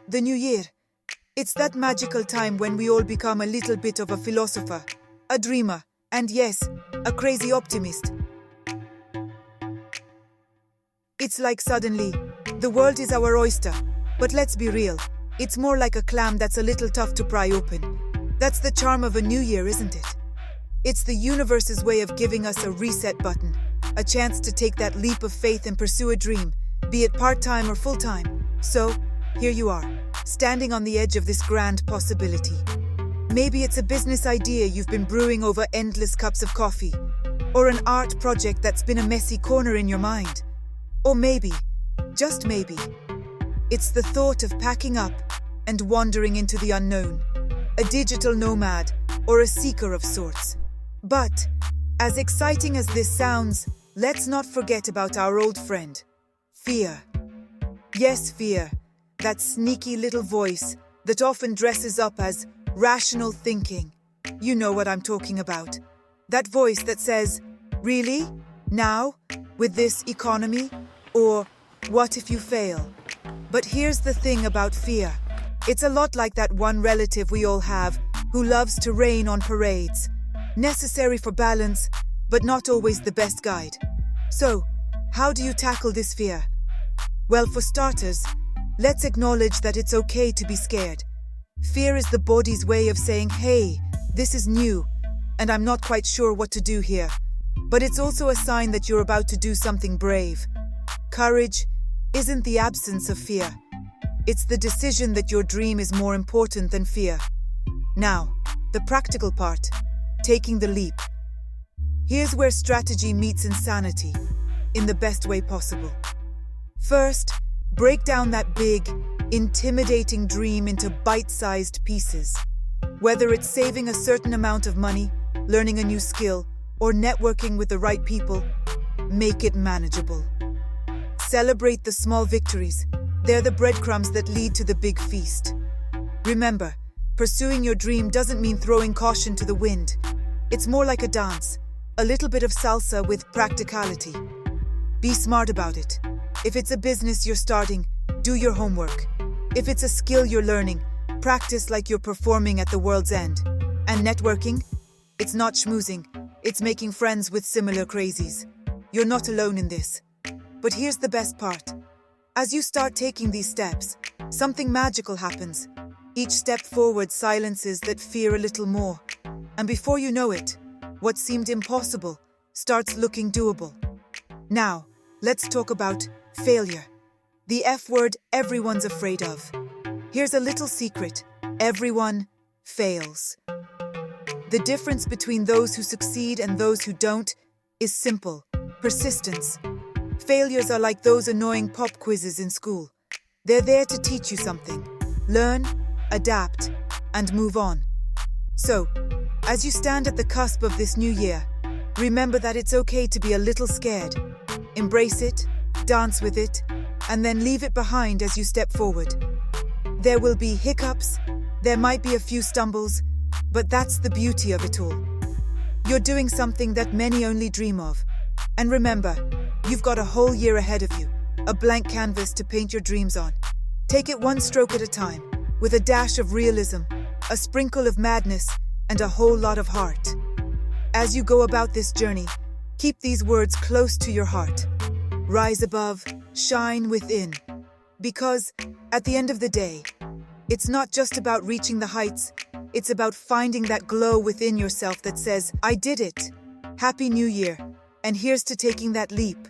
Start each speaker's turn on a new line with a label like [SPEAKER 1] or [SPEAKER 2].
[SPEAKER 1] The new year. It's that magical time when we all become a little bit of a philosopher, a dreamer, and yes, a crazy optimist. It's like suddenly, the world is our oyster. But let's be real, it's more like a clam that's a little tough to pry open. That's the charm of a new year, isn't it? It's the universe's way of giving us a reset button, a chance to take that leap of faith and pursue a dream, be it part-time or full-time. So, here you are, standing on the edge of this grand possibility. Maybe it's a business idea you've been brewing over endless cups of coffee, or an art project that's been a messy corner in your mind. Or maybe, just maybe, it's the thought of packing up and wandering into the unknown, a digital nomad or a seeker of sorts. But, as exciting as this sounds, let's not forget about our old friend, fear. Yes, fear, that sneaky little voice that often dresses up as rational thinking. You know what I'm talking about. That voice that says, "Really? Now? With this economy? Or, what if you fail?" But here's the thing about fear. It's a lot like that one relative we all have who loves to rain on parades. Necessary for balance, but not always the best guide. So, how do you tackle this fear? Well, for starters, let's acknowledge that it's okay to be scared. Fear is the body's way of saying, "Hey, this is new, and I'm not quite sure what to do here." But it's also a sign that you're about to do something brave. Courage isn't the absence of fear. It's the decision that your dream is more important than fear. Now, the practical part, taking the leap. Here's where strategy meets insanity, in the best way possible. First, break down that big, intimidating dream into bite-sized pieces. Whether it's saving a certain amount of money, learning a new skill, or networking with the right people, make it manageable. Celebrate the small victories. They're the breadcrumbs that lead to the big feast. Remember, pursuing your dream doesn't mean throwing caution to the wind. It's more like a dance, a little bit of salsa with practicality. Be smart about it. If it's a business you're starting, do your homework. If it's a skill you're learning, practice like you're performing at the world's end. And networking? It's not schmoozing, it's making friends with similar crazies. You're not alone in this. But here's the best part. As you start taking these steps, something magical happens. Each step forward silences that fear a little more. And before you know it, what seemed impossible starts looking doable. Now, let's talk about failure. The F word everyone's afraid of. Here's a little secret. Everyone fails. The difference between those who succeed and those who don't is simple: persistence. Failures are like those annoying pop quizzes in school. They're there to teach you something. Learn, adapt, and move on. So, as you stand at the cusp of this new year, remember that it's okay to be a little scared. Embrace it, dance with it, and then leave it behind as you step forward. There will be hiccups, there might be a few stumbles, but that's the beauty of it all. You're doing something that many only dream of. And remember, you've got a whole year ahead of you, a blank canvas to paint your dreams on. Take it one stroke at a time, with a dash of realism, a sprinkle of madness, and a whole lot of heart. As you go about this journey, keep these words close to your heart. Rise above, shine within. Because, at the end of the day, it's not just about reaching the heights, it's about finding that glow within yourself that says, "I did it. Happy New Year, and here's to taking that leap."